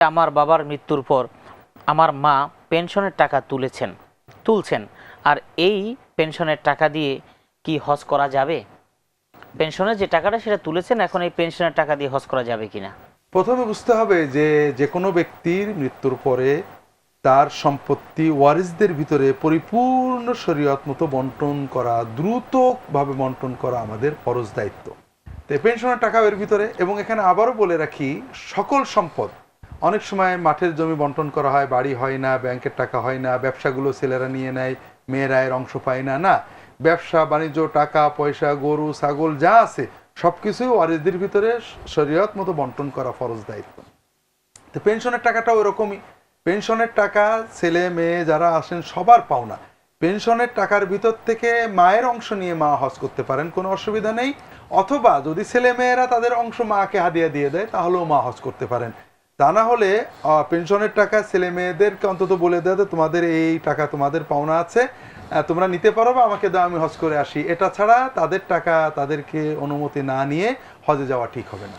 আমার বাবার মৃত্যুর পর আমার মা পেনশনের টাকা তুলছেন, আর এই পেনশনের টাকা দিয়ে কি হজ করা যাবে? পেনশনের যে টাকাটা সেটা তুলেছেন, এখন এই পেনশনের টাকা দিয়ে হজ করা যাবে কিনা? প্রথমে বুঝতে হবে যে যে কোনো ব্যক্তির মৃত্যুর পরে তার সম্পত্তি ওয়ারিসদের ভিতরে পরিপূর্ণ শরীয়ত মতো বন্টন করা, দ্রুতভাবে বন্টন করা আমাদের ফরজ দায়িত্ব। তো পেনশনের টাকা এর ভিতরে, এবং এখানে আবারও বলে রাখি, সকল সম্পদ, অনেক সময় মাঠের জমি বন্টন করা হয়, বাড়ি হয় না, ব্যাংকের টাকা হয় না, ব্যবসাগুলো ছেলেরা নিয়ে নেয়, মেয়েরা এর অংশ পায় না। না, ব্যবসা বাণিজ্য, টাকা পয়সা, গরু ছাগল যা আছে সবকিছুই ওয়ারিসদের ভিতরে শরীয়ত মতো বন্টন করা ফরজ দায়িত্ব। তো পেনশনের টাকাটাও এরকমই। পেনশনের টাকা ছেলে মেয়ে যারা আসেন সবার পাওনা। পেনশনের টাকার ভিতর থেকে মায়ের অংশ নিয়ে মা হজ করতে পারেন, কোনো অসুবিধা নেই। অথবা যদি ছেলে মেয়েরা তাদের অংশ মাকে হাদিয়া দিয়ে দেয় তাহলেও মা হজ করতে পারেন। তা না হলে পেনশনের টাকা ছেলে মেয়েদেরকে অন্তত বলে দেয় যে তোমাদের এই টাকা তোমাদের পাওনা আছে, তোমরা নিতে পারো বা আমাকে দাও, আমি হজ করে আসি। এটা ছাড়া তাদের টাকা তাদেরকে অনুমতি না নিয়ে হজে যাওয়া ঠিক হবে না।